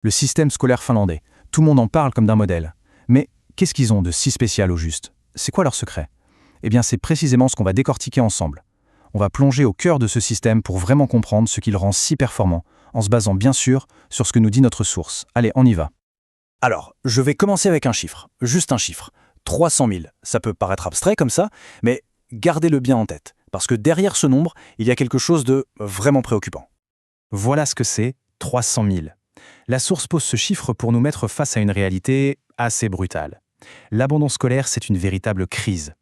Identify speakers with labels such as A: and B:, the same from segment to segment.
A: Le système scolaire finlandais. Tout le monde en parle comme d'un modèle. Mais qu'est-ce qu'ils ont de si spécial au juste? C'est quoi leur secret? Eh bien, c'est précisément ce qu'on va décortiquer ensemble. On va plonger au cœur de ce système pour vraiment comprendre ce qui le rend si performant, en se basant bien sûr sur ce que nous dit notre source. Allez, on y va. Alors, je vais commencer avec un chiffre, juste un chiffre. 300 000. Ça peut paraître abstrait comme ça, mais gardez-le bien en tête, parce que derrière ce nombre, il y a quelque chose de vraiment préoccupant. Voilà ce que c'est, 300 000. La source pose ce chiffre pour nous mettre face à une réalité assez brutale. L'abandon scolaire, c'est une véritable crise.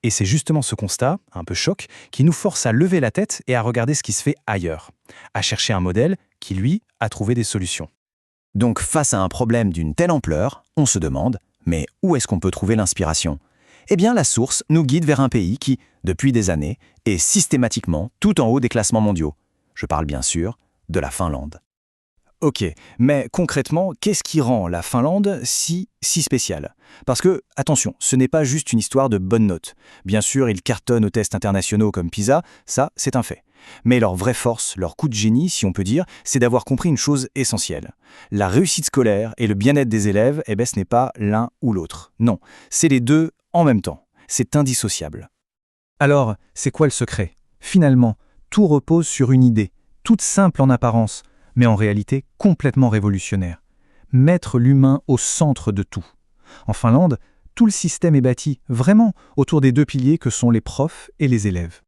A: Et c'est justement ce constat, un peu choc, qui nous force à lever la tête et à regarder ce qui se fait ailleurs, à chercher un modèle qui, lui, a trouvé des solutions.
B: Donc face à un problème d'une telle ampleur, on se demande, mais où est-ce qu'on peut trouver l'inspiration? Eh bien la source nous guide vers un pays qui, depuis des années, est systématiquement tout en haut des classements mondiaux. Je parle bien sûr de la Finlande.
A: Ok, mais concrètement, qu'est-ce qui rend la Finlande si spéciale? Parce que, attention, ce n'est pas juste une histoire de bonnes notes. Bien sûr, ils cartonnent aux tests internationaux comme PISA, ça, c'est un fait. Mais leur vraie force, leur coup de génie, si on peut dire, c'est d'avoir compris une chose essentielle. La réussite scolaire et le bien-être des élèves, ce n'est pas l'un ou l'autre. Non, c'est les deux en même temps. C'est indissociable. Alors, c'est quoi le secret? Finalement, tout repose sur une idée, toute simple en apparence, mais en réalité complètement révolutionnaire. Mettre l'humain au centre de tout. En Finlande, tout le système est bâti, vraiment, autour des deux piliers que sont les profs et les élèves.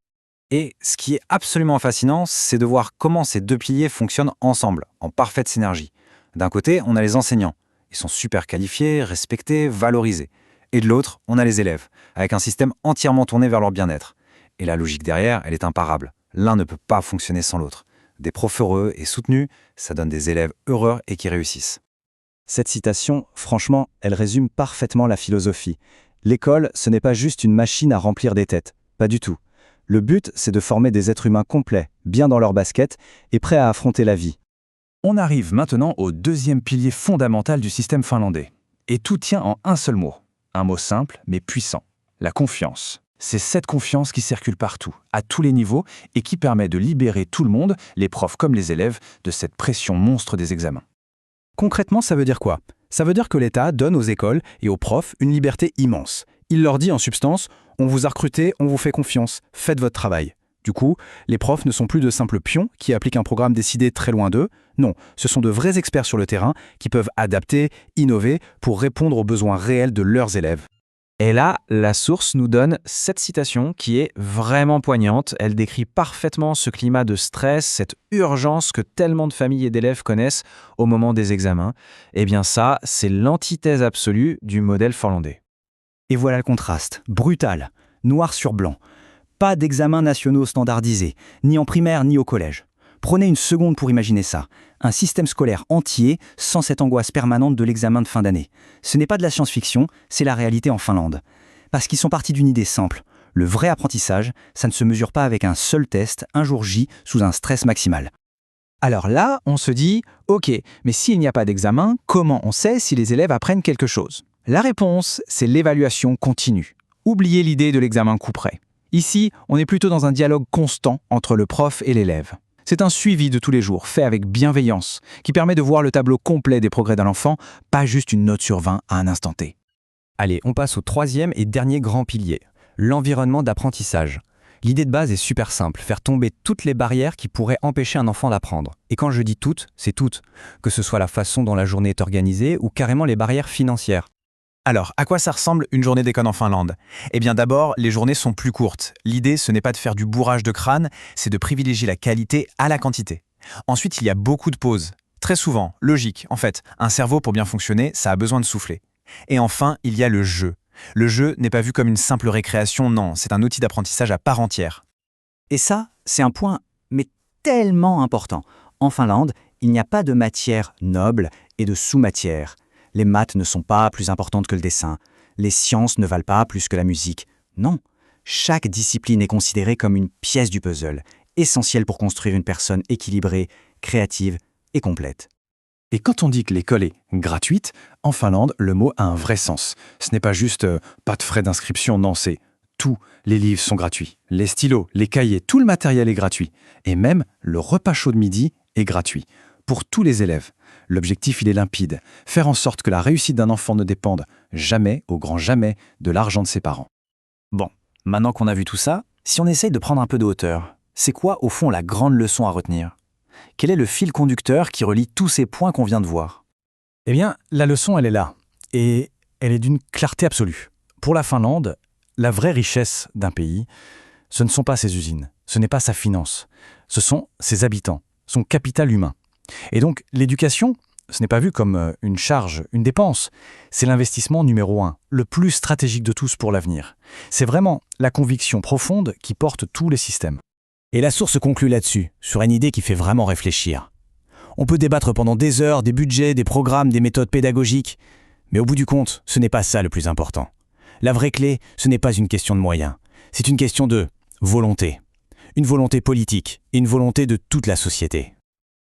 C: Et ce qui est absolument fascinant, c'est de voir comment ces deux piliers fonctionnent ensemble, en parfaite synergie. D'un côté, on a les enseignants. Ils sont super qualifiés, respectés, valorisés. Et de l'autre, on a les élèves, avec un système entièrement tourné vers leur bien-être. Et la logique derrière, elle est imparable. L'un ne peut pas fonctionner sans l'autre. Des profs heureux et soutenus, ça donne des élèves heureux et qui réussissent.
B: Cette citation, franchement, elle résume parfaitement la philosophie. L'école, ce n'est pas juste une machine à remplir des têtes. Pas du tout. Le but, c'est de former des êtres humains complets, bien dans leur basket et prêts à affronter la vie.
A: On arrive maintenant au deuxième pilier fondamental du système finlandais. Et tout tient en un seul mot. Un mot simple, mais puissant. La confiance. C'est cette confiance qui circule partout, à tous les niveaux, et qui permet de libérer tout le monde, les profs comme les élèves, de cette pression monstre des examens. Concrètement, ça veut dire quoi? Ça veut dire que l'État donne aux écoles et aux profs une liberté immense. Il leur dit en substance, on vous a recruté, on vous fait confiance, faites votre travail. Du coup, les profs ne sont plus de simples pions qui appliquent un programme décidé très loin d'eux. Non, ce sont de vrais experts sur le terrain qui peuvent adapter, innover pour répondre aux besoins réels de leurs élèves. Et là, la source nous donne cette citation qui est vraiment poignante. Elle décrit parfaitement ce climat de stress, cette urgence que tellement de familles et d'élèves connaissent au moment des examens. Eh bien ça, c'est l'antithèse absolue du modèle finlandais.
B: Et voilà le contraste, brutal, noir sur blanc. Pas d'examens nationaux standardisés, ni en primaire ni au collège. Prenez une seconde pour imaginer ça. Un système scolaire entier sans cette angoisse permanente de l'examen de fin d'année. Ce n'est pas de la science-fiction, c'est la réalité en Finlande. Parce qu'ils sont partis d'une idée simple. Le vrai apprentissage, ça ne se mesure pas avec un seul test, un jour J, sous un stress maximal.
A: Alors là, on se dit, ok, mais s'il n'y a pas d'examen, comment on sait si les élèves apprennent quelque chose? La réponse, c'est l'évaluation continue. Oubliez l'idée de l'examen coup près. Ici, on est plutôt dans un dialogue constant entre le prof et l'élève. C'est un suivi de tous les jours, fait avec bienveillance, qui permet de voir le tableau complet des progrès d'un enfant, pas juste une note sur 20 à un instant T.
D: Allez, on passe au troisième et dernier grand pilier, l'environnement d'apprentissage. L'idée de base est super simple, faire tomber toutes les barrières qui pourraient empêcher un enfant d'apprendre. Et quand je dis toutes, c'est toutes, que ce soit la façon dont la journée est organisée ou carrément les barrières financières.
A: Alors, à quoi ça ressemble une journée d'école en Finlande? Eh bien d'abord, les journées sont plus courtes. L'idée, ce n'est pas de faire du bourrage de crâne, c'est de privilégier la qualité à la quantité. Ensuite, il y a beaucoup de pauses. Très souvent, logique, en fait, un cerveau pour bien fonctionner, ça a besoin de souffler. Et enfin, il y a le jeu. Le jeu n'est pas vu comme une simple récréation, non, c'est un outil d'apprentissage à part entière.
B: Et ça, c'est un point, mais tellement important. En Finlande, il n'y a pas de matière noble et de sous-matière. Les maths ne sont pas plus importantes que le dessin. Les sciences ne valent pas plus que la musique. Non, chaque discipline est considérée comme une pièce du puzzle, essentielle pour construire une personne équilibrée, créative et complète.
A: Et quand on dit que l'école est gratuite, en Finlande, le mot a un vrai sens. Ce n'est pas juste pas de frais d'inscription, non, c'est tout. Les livres sont gratuits, les stylos, les cahiers, tout le matériel est gratuit. Et même le repas chaud de midi est gratuit. Pour tous les élèves. L'objectif, il est limpide. Faire en sorte que la réussite d'un enfant ne dépende jamais, au grand jamais, de l'argent de ses parents.
B: Bon, maintenant qu'on a vu tout ça, si on essaye de prendre un peu de hauteur, c'est quoi au fond la grande leçon à retenir? Quel est le fil conducteur qui relie tous ces points qu'on vient de voir?
E: Eh bien, la leçon, elle est là. Et elle est d'une clarté absolue. Pour la Finlande, la vraie richesse d'un pays, ce ne sont pas ses usines, ce n'est pas sa finance, ce sont ses habitants, son capital humain. Et donc, l'éducation, ce n'est pas vu comme une charge, une dépense. C'est l'investissement numéro 1, le plus stratégique de tous pour l'avenir. C'est vraiment la conviction profonde qui porte tous les systèmes.
B: Et la source conclut là-dessus, sur une idée qui fait vraiment réfléchir. On peut débattre pendant des heures des budgets, des programmes, des méthodes pédagogiques, mais au bout du compte, ce n'est pas ça le plus important. La vraie clé, ce n'est pas une question de moyens, c'est une question de volonté. Une volonté politique et une volonté de toute la société.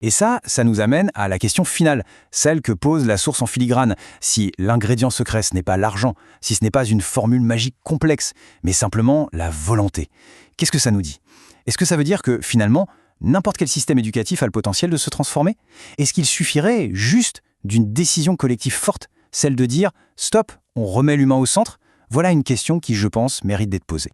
C: Et ça nous amène à la question finale, celle que pose la source en filigrane. Si l'ingrédient secret, ce n'est pas l'argent, si ce n'est pas une formule magique complexe, mais simplement la volonté, qu'est-ce que ça nous dit? Est-ce que ça veut dire que, finalement, n'importe quel système éducatif a le potentiel de se transformer? Est-ce qu'il suffirait juste d'une décision collective forte, celle de dire « stop, on remet l'humain au centre », voilà une question qui, je pense, mérite d'être posée.